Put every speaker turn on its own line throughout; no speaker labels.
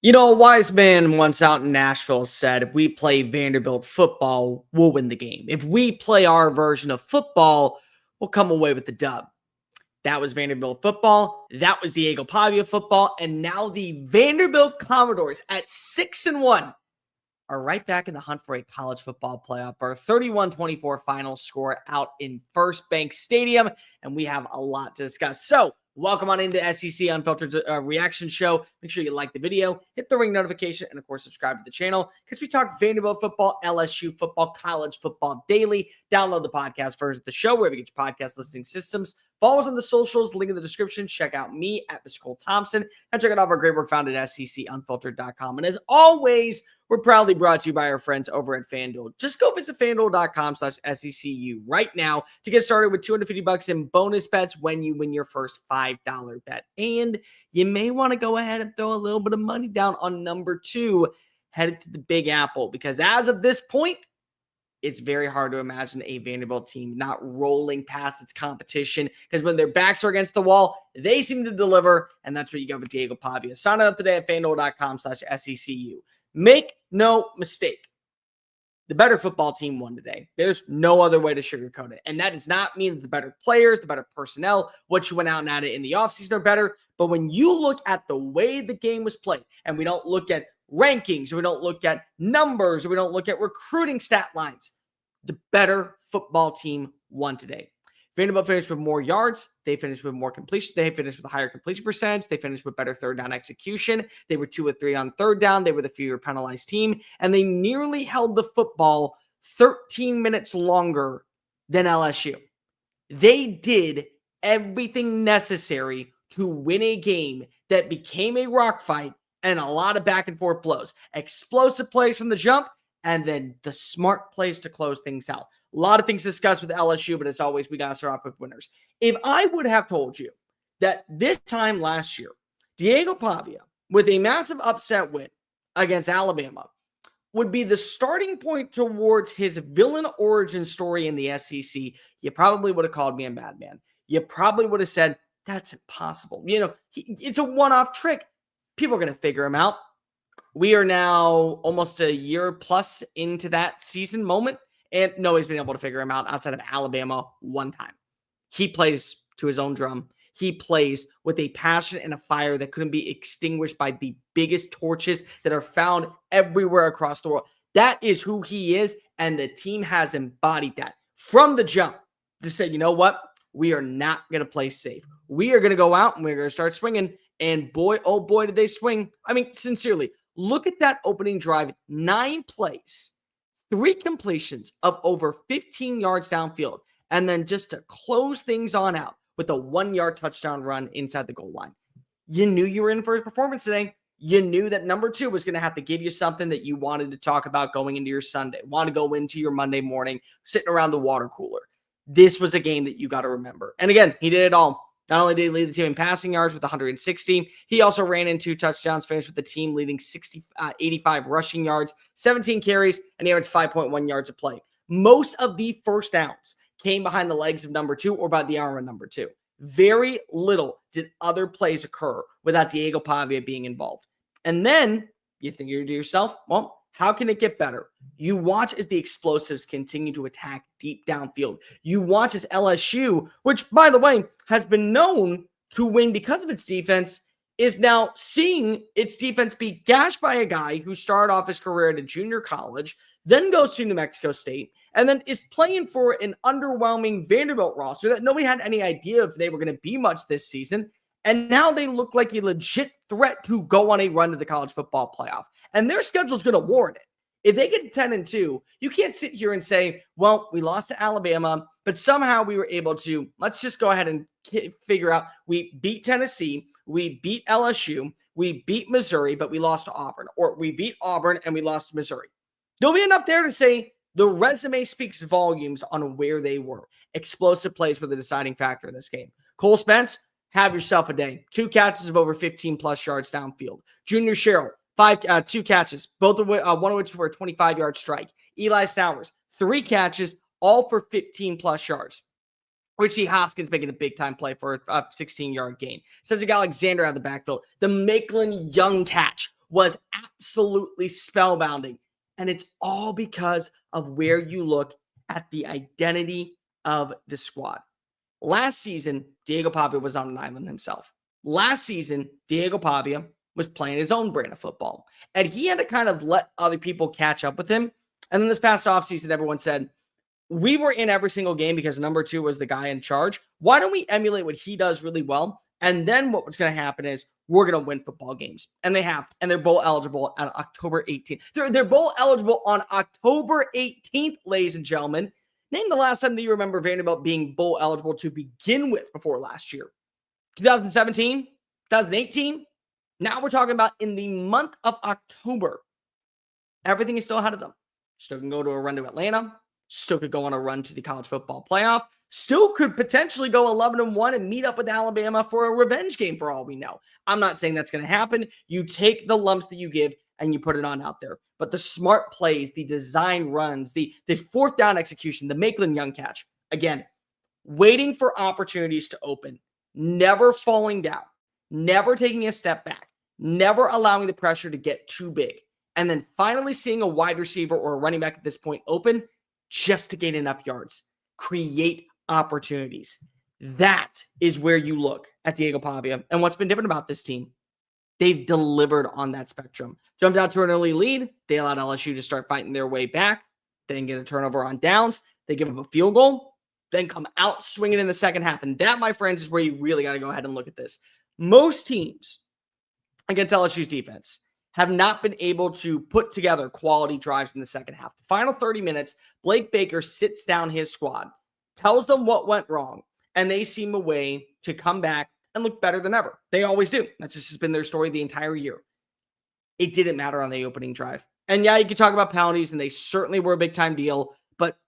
You know, a wise man once out in Nashville said, if we play Vanderbilt football, we'll win the game. If we play our version of football, we'll come away with the dub. That was Vanderbilt football. That was Deigo Pavia football. And now the Vanderbilt Commodores at 6-1 are right back in the hunt for a college football playoff berth. 31-24 final score out in First Bank Stadium. And we have a lot to discuss. So welcome on into SEC Unfiltered reaction show. Make sure you like the video, hit the ring notification, and of course, subscribe to the channel because we talk Vanderbilt football, LSU football, college football daily. Download the podcast version of the show wherever you get your podcast listening systems. Follow us on the socials, link in the description. Check out me at Mr. Thompson and check out all of our great work found at SECUnfiltered.com. And as always, we're proudly brought to you by our friends over at FanDuel. Just go visit FanDuel.com/SECU right now to get started with $250 in bonus bets when you win your first $5 bet. And you may want to go ahead and throw a little bit of money down on number 2, headed to the Big Apple, because as of this point, it's very hard to imagine a Vanderbilt team not rolling past its competition, because when their backs are against the wall, they seem to deliver, and that's what you got with Deigo Pavia. Sign up today at FanDuel.com/SECU. Make no mistake, the better football team won today. There's no other way to sugarcoat it. And that does not mean that the better players, the better personnel, what you went out and added in the offseason are better. But when you look at the way the game was played, and we don't look at rankings, or we don't look at numbers, or we don't look at recruiting stat lines, the better football team won today. Vanderbilt finished with more yards. They finished with more completion. They finished with a higher completion percentage. They finished with better third down execution. They were 2 of 3 on third down. They were the fewer penalized team. And they nearly held the football 13 minutes longer than LSU. They did everything necessary to win a game that became a rock fight and a lot of back and forth blows. Explosive plays from the jump, and then the smart plays to close things out. A lot of things discussed with LSU, but as always, we got to start off with winners. If I would have told you that this time last year, Deigo Pavia, with a massive upset win against Alabama, would be the starting point towards his villain origin story in the SEC, you probably would have called me a madman. You probably would have said, that's impossible. You know, it's a one-off trick. People are going to figure him out. We are now almost a year plus into that season moment, and nobody's been able to figure him out outside of Alabama one time. He plays to his own drum. He plays with a passion and a fire that couldn't be extinguished by the biggest torches that are found everywhere across the world. That is who he is, and the team has embodied that from the jump to say, you know what? We are not going to play safe. We are going to go out, and we're going to start swinging, and boy, oh boy, did they swing. I mean, sincerely, look at that opening drive. 9 plays, 3 completions of over 15 yards downfield. And then just to close things on out with a 1-yard touchdown run inside the goal line. You knew you were in for a performance today. You knew that number 2 was going to have to give you something that you wanted to talk about going into your Sunday, want to go into your Monday morning, sitting around the water cooler. This was a game that you got to remember. And again, he did it all. Not only did he lead the team in passing yards with 160, he also ran in 2 touchdowns, finished with the team leading 85 rushing yards, 17 carries, and he averaged 5.1 yards a play. Most of the first downs came behind the legs of number 2 or by the arm of number 2. Very little did other plays occur without Deigo Pavia being involved. And then you think to yourself, well, how can it get better? You watch as the explosives continue to attack deep downfield. You watch as LSU, which, by the way, has been known to win because of its defense, is now seeing its defense be gashed by a guy who started off his career at a junior college, then goes to New Mexico State, and then is playing for an underwhelming Vanderbilt roster that nobody had any idea if they were going to be much this season. And now they look like a legit threat to go on a run to the college football playoff. And their schedule is going to warrant it. If they get 10-2, you can't sit here and say, well, we lost to Alabama, but somehow we were able to, let's just go ahead and figure out, we beat Tennessee, we beat LSU, we beat Missouri, but we lost to Auburn, or we beat Auburn and we lost to Missouri. There'll be enough there to say the resume speaks volumes on where they were. Explosive plays were the deciding factor in this game. Cole Spence, have yourself a day. 2 catches of over 15-plus yards downfield. Junior Sherrill, 2 catches, one of which for a 25-yard strike. Eli Stowers, 3 catches, all for 15-plus yards. Richie Hoskins making a big-time play for a 16-yard gain. Cedric Alexander out of the backfield. The Maitland Young catch was absolutely spellbinding. And it's all because of where you look at the identity of the squad. Last season, Deigo Pavia was on an island himself. Last season, Deigo Pavia was playing his own brand of football. And he had to kind of let other people catch up with him. And then this past offseason, everyone said, we were in every single game because number 2 was the guy in charge. Why don't we emulate what he does really well? And then what's going to happen is we're going to win football games. And they have. And they're bowl eligible on October 18th. They're bowl eligible on October 18th, ladies and gentlemen. Name the last time that you remember Vanderbilt being bowl eligible to begin with before last year. 2017? 2018? Now we're talking about in the month of October. Everything is still ahead of them. Still can go to a run to Atlanta. Still could go on a run to the college football playoff. Still could potentially go 11-1 and meet up with Alabama for a revenge game for all we know. I'm not saying that's going to happen. You take the lumps that you give and you put it on out there. But the smart plays, the design runs, the fourth down execution, the Maitland Young catch, again, waiting for opportunities to open, never falling down, never taking a step back, never allowing the pressure to get too big, and then finally seeing a wide receiver or a running back at this point open just to gain enough yards, create opportunities. That is where you look at Deigo Pavia. And what's been different about this team, they've delivered on that spectrum. Jumped out to an early lead. They allowed LSU to start fighting their way back. Then get a turnover on downs. They give up a field goal. Then come out swinging in the second half. And that, my friends, is where you really got to go ahead and look at this. Most teams against LSU's defense have not been able to put together quality drives in the second half. The final 30 minutes, Blake Baker sits down his squad, tells them what went wrong, and they seem a way to come back and look better than ever. They always do. That's just been their story the entire year. It didn't matter on the opening drive. And yeah, you could talk about penalties, and they certainly were a big-time deal, but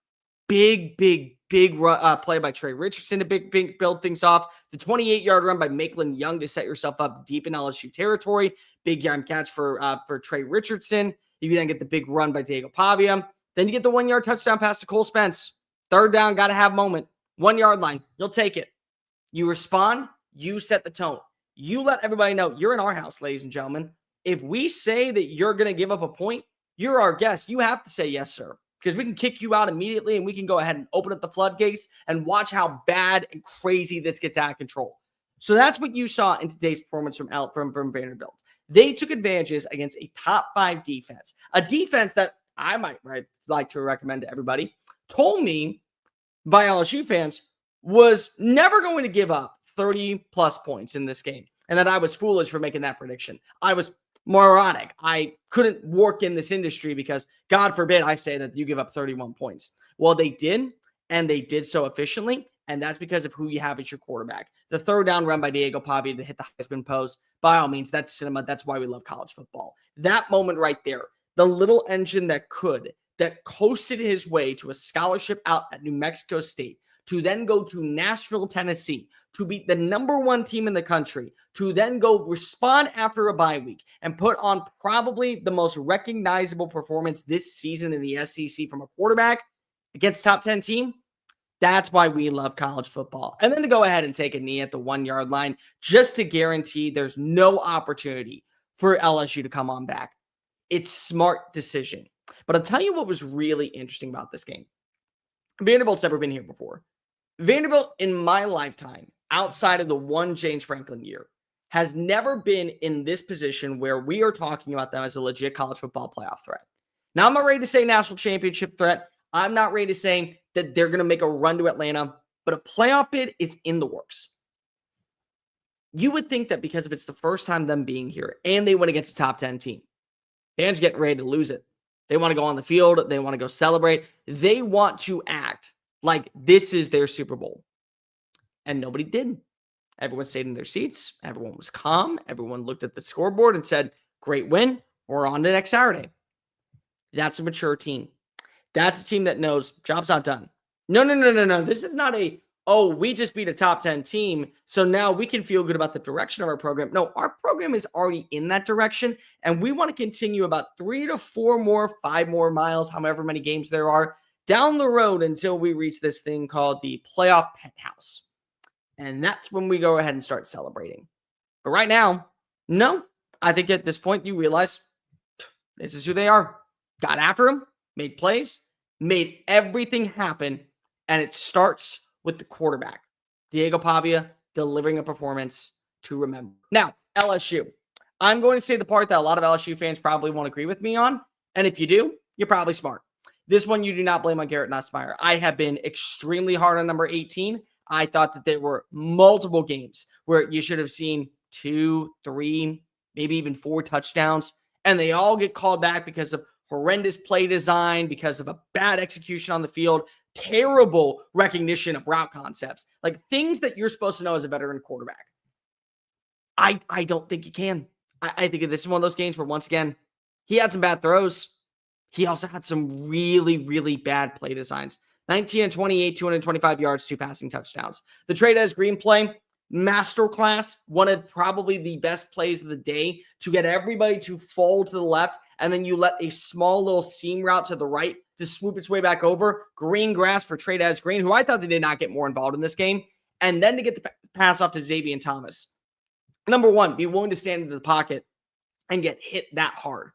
big play by Trey Richardson to big build things off. The 28-yard run by Maitland Young to set yourself up deep in LSU territory. Big yard catch for Trey Richardson. You then get the big run by Deigo Pavia. Then you get the 1-yard touchdown pass to Cole Spence. Third down, got to have moment. 1-yard line. You'll take it. You respond. You set the tone. You let everybody know you're in our house, ladies and gentlemen. If we say that you're going to give up a point, you're our guest. You have to say yes, sir. Because we can kick you out immediately and we can go ahead and open up the floodgates and watch how bad and crazy this gets out of control. So that's what you saw in today's performance from Vanderbilt. They took advantages against a top 5 defense, a defense that I might like to recommend to everybody, told me by LSU fans was never going to give up 30-plus points in this game, and that I was foolish for making that prediction. I was moronic. I couldn't work in this industry because, God forbid, I say that you give up 31 points. Well, they did, and they did so efficiently, and that's because of who you have as your quarterback. The third down run by Deigo Pavia to hit the Heisman pose, by all means, that's cinema. That's why we love college football. That moment right there, the little engine that coasted his way to a scholarship out at New Mexico State, to then go to Nashville, Tennessee, to beat the number 1 team in the country, to then go respond after a bye week and put on probably the most recognizable performance this season in the SEC from a quarterback against top 10 team. That's why we love college football. And then to go ahead and take a knee at the 1-yard line just to guarantee there's no opportunity for LSU to come on back. It's smart decision. But I'll tell you what was really interesting about this game. Vanderbilt's never been here before. Vanderbilt, in my lifetime, outside of the one James Franklin year, has never been in this position where we are talking about them as a legit college football playoff threat. Now, I'm not ready to say national championship threat. I'm not ready to say that they're going to make a run to Atlanta, but a playoff bid is in the works. You would think that because if it's the first time them being here and they win against a top 10 team, fans getting ready to lose it. They want to go on the field. They want to go celebrate. They want to act like this is their Super Bowl. And nobody did. Everyone stayed in their seats. Everyone was calm. Everyone looked at the scoreboard and said, great win. We're on to next Saturday. That's a mature team. That's a team that knows job's not done. No. This is not we just beat a top 10 team, so now we can feel good about the direction of our program. No, our program is already in that direction, and we want to continue about 3 to 4 more, 5 more miles, however many games there are, down the road until we reach this thing called the playoff penthouse. And that's when we go ahead and start celebrating. But right now, no, I think at this point you realize this is who they are. Got after him, made plays, made everything happen, and it starts with the quarterback. Deigo Pavia delivering a performance to remember. Now, LSU. I'm going to say the part that a lot of LSU fans probably won't agree with me on, and if you do, you're probably smart. This one you do not blame on Garrett Nussmeier. I have been extremely hard on number 18. I thought that there were multiple games where you should have seen 2, 3, maybe even 4 touchdowns, and they all get called back because of horrendous play design, because of a bad execution on the field, terrible recognition of route concepts, like things that you're supposed to know as a veteran quarterback. I don't think you can. I think this is one of those games where, once again, he had some bad throws. He also had some really, really bad play designs. 19 and 28, 225 yards, 2 passing touchdowns. The Trades Green play, masterclass, one of probably the best plays of the day to get everybody to fall to the left, and then you let a small little seam route to the right to swoop its way back over. Green grass for Trades Green, who I thought they did not get more involved in this game, and then to get the pass off to Xavier Thomas. Number one, be willing to stand into the pocket and get hit that hard,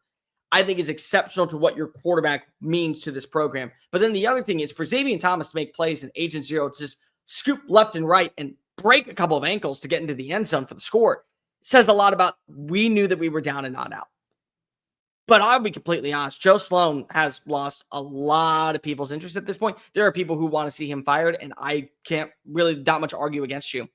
I think is exceptional to what your quarterback means to this program. But then the other thing is for Xavier Thomas to make plays in Agent Zero, to just scoop left and right and break a couple of ankles to get into the end zone for the score, says a lot about we knew that we were down and not out. But I'll be completely honest, Joe Sloan has lost a lot of people's interest at this point. There are people who want to see him fired, and I can't really that much argue against you.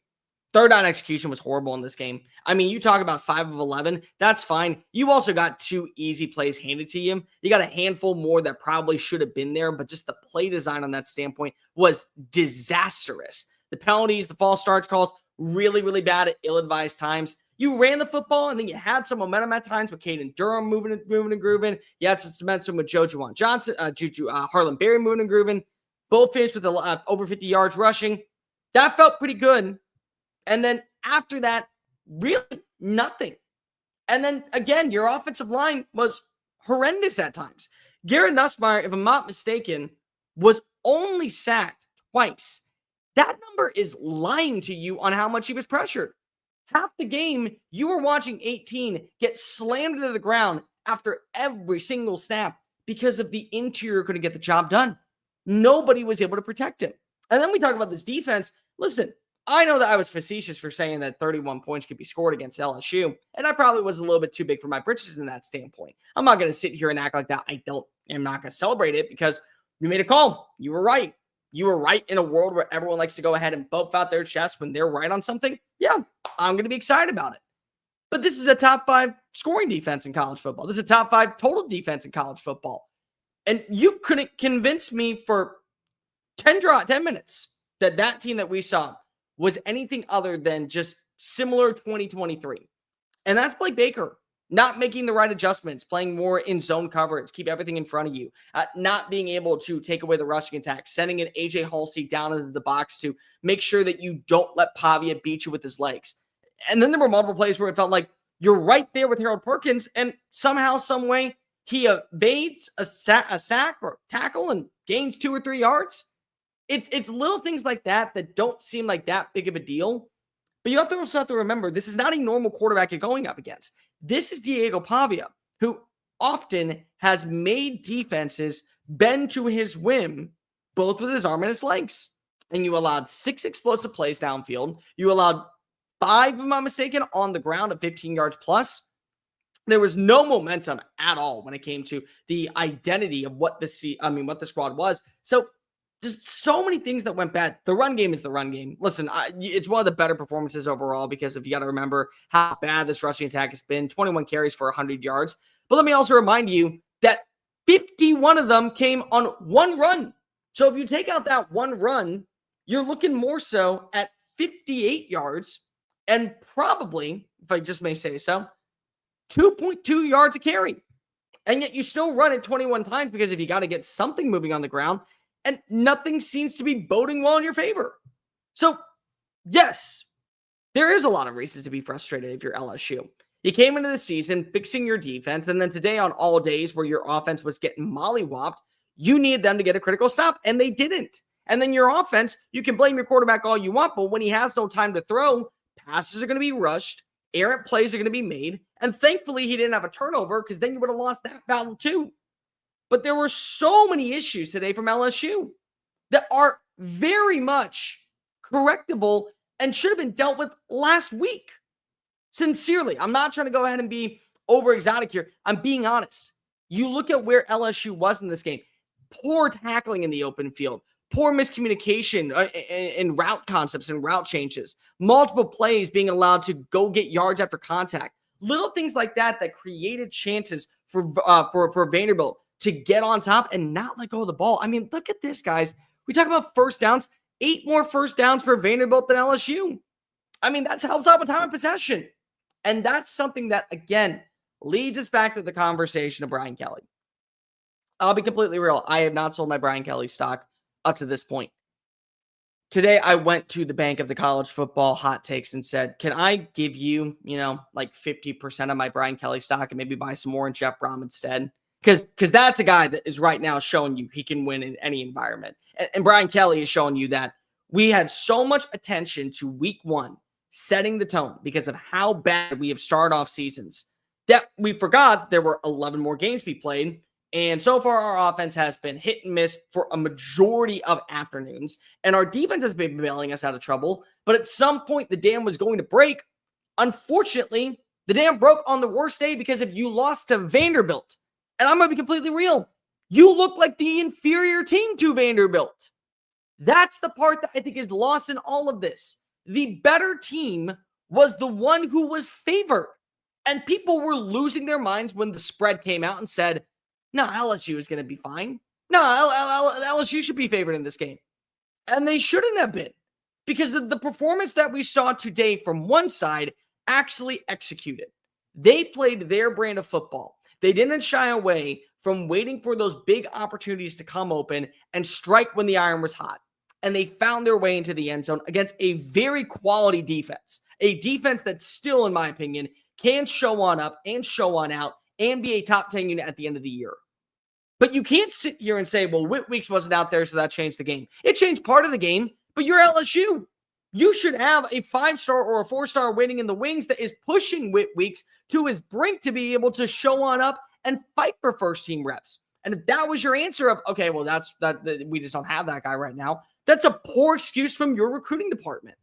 Third down execution was horrible in this game. I mean, you talk about 5 of 11. That's fine. You also got 2 easy plays handed to you. You got a handful more that probably should have been there, but just the play design on that standpoint was disastrous. The penalties, the false starts calls, really, really bad at ill-advised times. You ran the football, and then you had some momentum at times with Caden Durham moving and grooving. You had some momentum with Juwan Johnson, Harlan Berry moving and grooving. Both finished with over 50 yards rushing. That felt pretty good. And then after that, really nothing. And then again, your offensive line was horrendous at times. Garrett Nussmeier, if I'm not mistaken, was only sacked twice. That number is lying to you on how much he was pressured. Half the game, you were watching 18 get slammed into the ground after every single snap because of the interior couldn't get the job done. Nobody was able to protect him. And then we talk about this defense. Listen, I know that I was facetious for saying that 31 points could be scored against LSU, and I probably was a little bit too big for my britches in that standpoint. I'm not going to sit here and act like that. I'm not going to celebrate it because you made a call. You were right. You were right in a world where everyone likes to go ahead and bump out their chest when they're right on something. Yeah, I'm going to be excited about it. But this is a top 5 scoring defense in college football. This is a top 5 total defense in college football. And you couldn't convince me for 10 minutes that team that we saw was anything other than just similar 2023. And that's Blake Baker not making the right adjustments, playing more in zone coverage, keep everything in front of you, not being able to take away the rushing attack, sending an AJ Halsey down into the box to make sure that you don't let Pavia beat you with his legs. And then there were multiple plays where it felt like you're right there with Harold Perkins, and somehow, some way, he evades a sack or tackle and gains 2 or 3 yards. It's little things like that don't seem like that big of a deal. But you also have to remember, this is not a normal quarterback you're going up against. This is Deigo Pavia, who often has made defenses bend to his whim, both with his arm and his legs. And you allowed 6 explosive plays downfield. You allowed 5, if I'm not mistaken, on the ground at 15 yards plus. There was no momentum at all when it came to the identity of what the squad was. So just so many things that went bad. The run game is the run game. Listen, it's one of the better performances overall because if you got to remember how bad this rushing attack has been, 21 carries for 100 yards. But let me also remind you that 51 of them came on one run. So if you take out that one run, you're looking more so at 58 yards and probably, if I just may say so, 2.2 yards a carry. And yet you still run it 21 times because if you got to get something moving on the ground, and nothing seems to be boding well in your favor. So, yes, there is a lot of reasons to be frustrated if you're LSU. You came into the season fixing your defense, and then today on all days where your offense was getting mollywopped, you needed them to get a critical stop, and they didn't. And then your offense, you can blame your quarterback all you want, but when he has no time to throw, passes are going to be rushed, Errant plays are going to be made. And thankfully, he didn't have a turnover because then you would have lost that battle too. But there were so many issues today from LSU that are very much correctable and should have been dealt with last week. Sincerely, I'm not trying to go ahead and be over exotic here. I'm being honest. You look at where LSU was in this game. Poor tackling in the open field. Poor miscommunication in route concepts and route changes. Multiple plays being allowed to go get yards after contact. Little things like that that created chances for Vanderbilt to get on top and not let go of the ball. I mean, look at this, guys. We talk about first downs. 8 more first downs for Vanderbilt than LSU. I mean, that's helps out with time of possession. And that's something that, again, leads us back to the conversation of Brian Kelly. I'll be completely real. I have not sold my Brian Kelly stock up to this point. Today, I went to the bank of the college football hot takes and said, can I give you, like 50% of my Brian Kelly stock and maybe buy some more in Jeff Brom instead? Because that's a guy that is right now showing you he can win in any environment. And Brian Kelly is showing you that we had so much attention to week 1 setting the tone because of how bad we have started off seasons that we forgot there were 11 more games to be played. And so far, our offense has been hit and miss for a majority of afternoons. And our defense has been bailing us out of trouble. But at some point, the dam was going to break. Unfortunately, the dam broke on the worst day because if you lost to Vanderbilt, and I'm going to be completely real, you look like the inferior team to Vanderbilt. That's the part that I think is lost in all of this. The better team was the one who was favored. And people were losing their minds when the spread came out and said, no, LSU is going to be fine. No, LSU should be favored in this game. And they shouldn't have been. Because the performance that we saw today from one side actually executed. They played their brand of football. They didn't shy away from waiting for those big opportunities to come open and strike when the iron was hot. And they found their way into the end zone against a very quality defense. A defense that still, in my opinion, can show on up and show on out and be a top 10 unit at the end of the year. But you can't sit here and say, well, Whit Weeks wasn't out there, so that changed the game. It changed part of the game, but you're LSU. You should have a 5-star or a 4-star waiting in the wings that is pushing Whit Weeks to his brink to be able to show on up and fight for first-team reps. And if that was your answer of, okay, well, that's we just don't have that guy right now, that's a poor excuse from your recruiting department.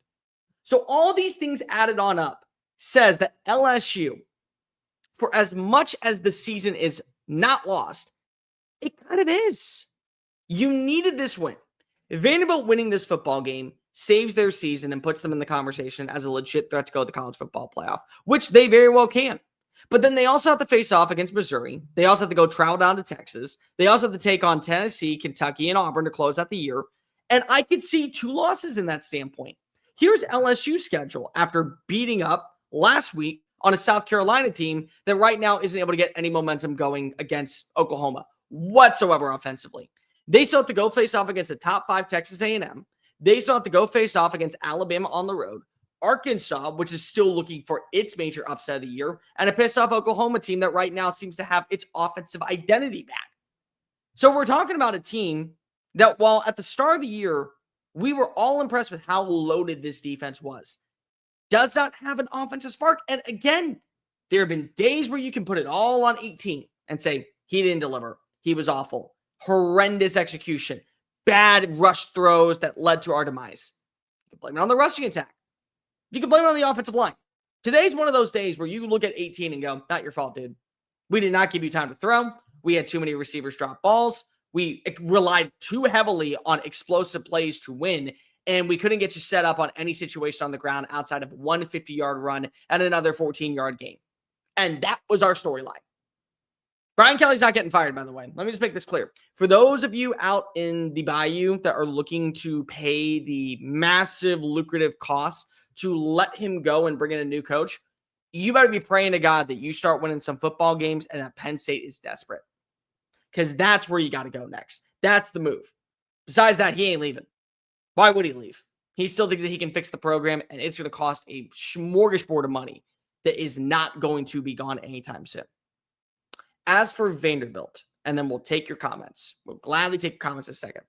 So all these things added on up says that LSU, for as much as the season is not lost, it kind of is. You needed this win. If Vanderbilt winning this football game saves their season and puts them in the conversation as a legit threat to go to the college football playoff, which they very well can. But then they also have to face off against Missouri. They also have to go travel down to Texas. They also have to take on Tennessee, Kentucky, and Auburn to close out the year. And I could see 2 losses in that standpoint. Here's LSU's schedule after beating up last week on a South Carolina team that right now isn't able to get any momentum going against Oklahoma whatsoever offensively. They still have to go face off against a top 5 Texas A&M. They still have to go face off against Alabama on the road, Arkansas, which is still looking for its major upset of the year, and a pissed off Oklahoma team that right now seems to have its offensive identity back. So we're talking about a team that while at the start of the year, we were all impressed with how loaded this defense was, does not have an offensive spark. And again, there have been days where you can put it all on 18 and say, he didn't deliver. He was awful. Horrendous execution. Bad rush throws that led to our demise. You can blame it on the rushing attack. You can blame it on the offensive line. Today's one of those days where you look at 18 and go, not your fault, dude. We did not give you time to throw. We had too many receivers drop balls. We relied too heavily on explosive plays to win, and we couldn't get you set up on any situation on the ground outside of one 50-yard run and another 14-yard gain. And that was our storyline. Brian Kelly's not getting fired, by the way. Let me just make this clear. For those of you out in the bayou that are looking to pay the massive lucrative cost to let him go and bring in a new coach, you better be praying to God that you start winning some football games and that Penn State is desperate. Because that's where you got to go next. That's the move. Besides that, he ain't leaving. Why would he leave? He still thinks that he can fix the program, and it's going to cost a smorgasbord of money that is not going to be gone anytime soon. As for Vanderbilt, and then we'll take your comments. We'll gladly take your comments in a second.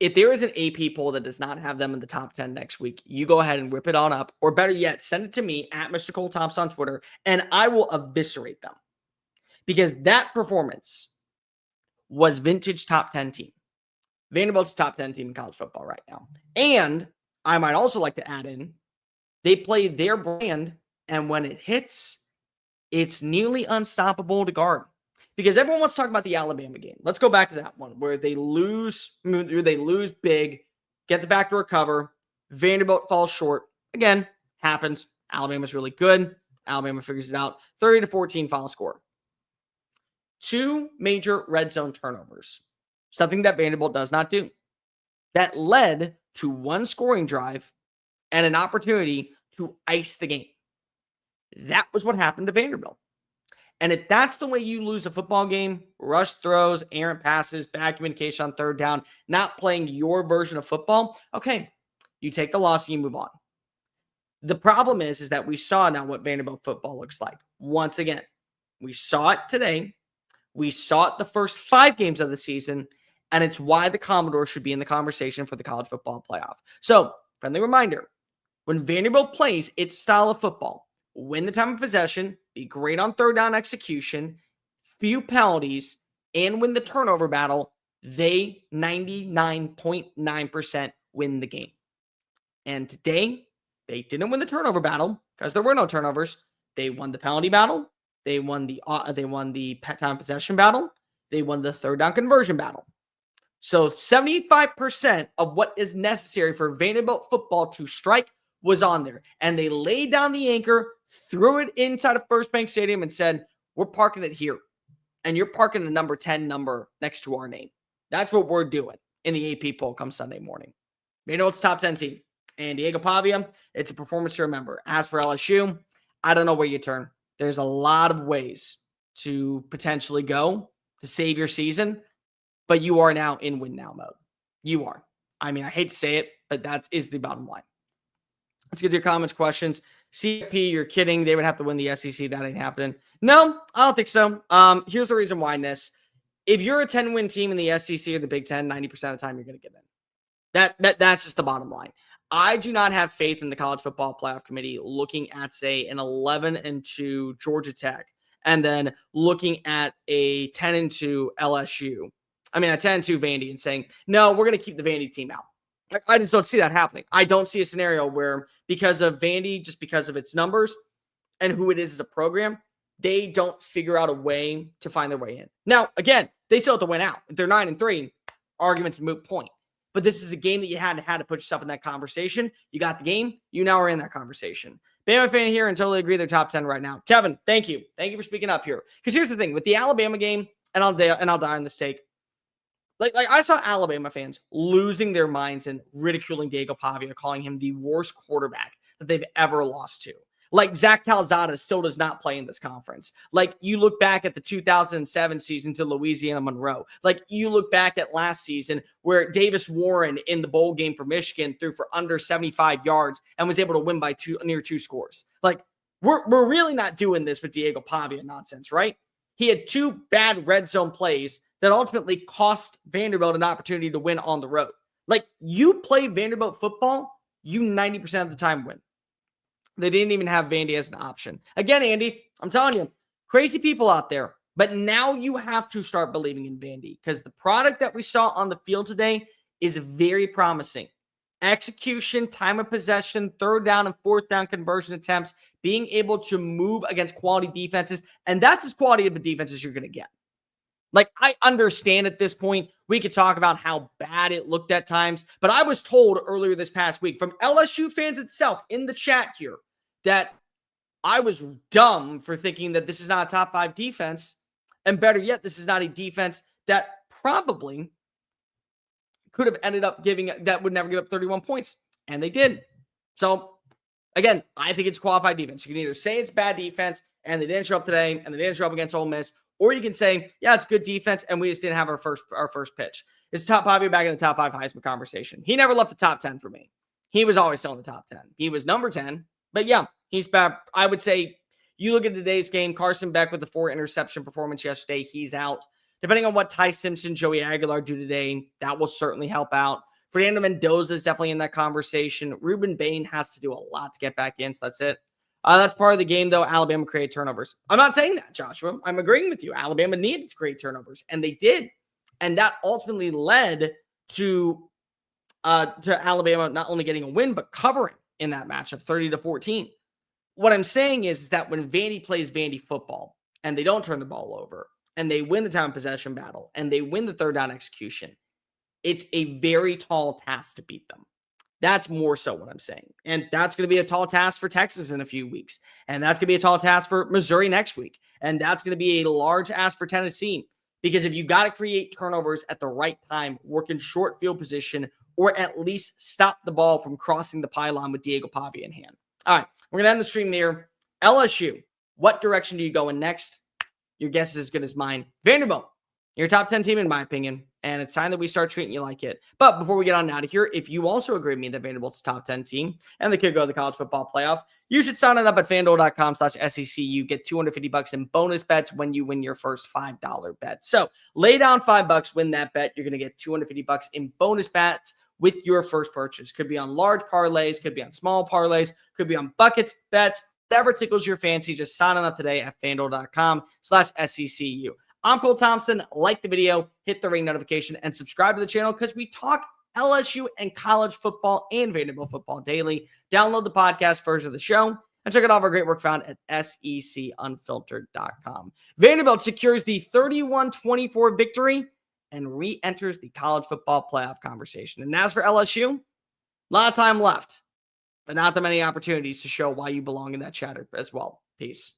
if there is an AP poll that does not have them in the top 10 next week, you go ahead and rip it on up, or better yet, send it to me at Mr. Cole Thompson on Twitter, and I will eviscerate them. Because that performance was vintage top 10 team. Vanderbilt's top 10 team in college football right now. And I might also like to add in, they play their brand, and when it hits, it's nearly unstoppable to guard. Because everyone wants to talk about the Alabama game. Let's go back to that one where they lose big, get the backdoor cover. Vanderbilt falls short. Again, happens. Alabama's really good. Alabama figures it out. 30-14 final score. 2 major red zone turnovers. Something that Vanderbilt does not do. That led to 1 scoring drive and an opportunity to ice the game. That was what happened to Vanderbilt. And if that's the way you lose a football game, rush throws, errant passes, bad communication on third down, not playing your version of football, okay, you take the loss and you move on. The problem is that we saw now what Vanderbilt football looks like. Once again, we saw it today. We saw it the first 5 games of the season, and it's why the Commodores should be in the conversation for the college football playoff. So, friendly reminder, when Vanderbilt plays its style of football, win the time of possession, be great on third down execution, few penalties, and win the turnover battle, they 99.9% win the game. And today, they didn't win the turnover battle because there were no turnovers. They won the penalty battle. They won the time possession battle. They won the third down conversion battle. So 75% of what is necessary for Vanderbilt football to strike was on there. And they laid down the anchor, threw it inside of First Bank Stadium and said, we're parking it here. And you're parking the number 10 number next to our name. That's what we're doing in the AP poll come Sunday morning. Vanderbilt's top 10 team. And Deigo Pavia, it's a performance to remember. As for LSU, I don't know where you turn. There's a lot of ways to potentially go to save your season, but you are now in win now mode. You are. I mean, I hate to say it, but that is the bottom line. Let's get to your comments, questions. CP, you're kidding. They would have to win the SEC. That ain't happening. No, I don't think so. Here's the reason why, Ness. If you're a 10-win team in the SEC or the Big Ten, 90% of the time you're going to get in. That's just the bottom line. I do not have faith in the college football playoff committee looking at, say, an 11-2 Georgia Tech and then looking at a 10-2 LSU. I mean, a 10-2 Vandy and saying, no, we're going to keep the Vandy team out. I just don't see that happening. I don't see a scenario where because of Vandy, just because of its numbers and who it is as a program, they don't figure out a way to find their way in. Now, again, they still have to win out. If they're 9-3, argument's a moot point. But this is a game that you had to put yourself in that conversation. You got the game. You now are in that conversation. Bama fan here and totally agree they're top 10 right now. Kevin, thank you. Thank you for speaking up here. Because here's the thing. With the Alabama game, and I'll die on this take. Like I saw Alabama fans losing their minds and ridiculing Deigo Pavia, calling him the worst quarterback that they've ever lost to. Like Zach Calzada still does not play in this conference. Like you look back at the 2007 season to Louisiana Monroe. Like you look back at last season where Davis Warren in the bowl game for Michigan threw for under 75 yards and was able to win by near 2 scores. Like we're really not doing this with Deigo Pavia nonsense, right? He had 2 bad red zone plays that ultimately cost Vanderbilt an opportunity to win on the road. Like you play Vanderbilt football, you 90% of the time win. They didn't even have Vandy as an option. Again, Andy, I'm telling you, crazy people out there. But now you have to start believing in Vandy because the product that we saw on the field today is very promising. Execution, time of possession, third down and fourth down conversion attempts, being able to move against quality defenses. And that's as quality of a defense as you're going to get. Like, I understand at this point, we could talk about how bad it looked at times, but I was told earlier this past week from LSU fans itself in the chat here that I was dumb for thinking that this is not a top 5 defense, and better yet, this is not a defense that probably could have ended up that would never give up 31 points, and they did. So, again, I think it's qualified defense. You can either say it's bad defense, and they didn't show up today, and they didn't show up against Ole Miss, or you can say, yeah, it's good defense, and we just didn't have our first pitch. It's top Pavia back in the top 5 Heisman conversation. He never left the top 10 for me. He was always still in the top 10. He was number 10, but yeah, he's back. I would say you look at today's game, Carson Beck with the 4 interception performance yesterday, he's out. Depending on what Ty Simpson, Joey Aguilar do today, that will certainly help out. Fernando Mendoza is definitely in that conversation. Ruben Bain has to do a lot to get back in, so that's it. That's part of the game, though. Alabama created turnovers. I'm not saying that, Joshua. I'm agreeing with you. Alabama needed to create turnovers, and they did. And that ultimately led to Alabama not only getting a win, but covering in that matchup, 30-14. What I'm saying is that when Vandy plays Vandy football and they don't turn the ball over and they win the time possession battle and they win the third down execution, it's a very tall task to beat them. That's more so what I'm saying. And that's going to be a tall task for Texas in a few weeks. And that's going to be a tall task for Missouri next week. And that's going to be a large ask for Tennessee. Because if you got to create turnovers at the right time, work in short field position, or at least stop the ball from crossing the pylon with Deigo Pavia in hand. All right, we're going to end the stream there. LSU, what direction do you go in next? Your guess is as good as mine. Vanderbilt, your top 10 team in my opinion, and it's time that we start treating you like it. But before we get on out of here, if you also agree with me that Vanderbilt's a top 10 team and they could go to the college football playoff, you should sign it up at FanDuel.com/SECU. Get $250 in bonus bets when you win your first $5 bet. So lay down $5, win that bet. You're going to get $250 in bonus bets with your first purchase. Could be on large parlays, could be on small parlays, could be on buckets, bets, whatever tickles your fancy. Just sign on up today at FanDuel.com/SECU. I'm Cole Thompson. Like the video, hit the ring notification, and subscribe to the channel because we talk LSU and college football and Vanderbilt football daily. Download the podcast version of the show and check out all of our great work found at SECUnfiltered.com. Vanderbilt secures the 31-24 victory and re-enters the college football playoff conversation. And as for LSU, a lot of time left, but not that many opportunities to show why you belong in that chatter as well. Peace.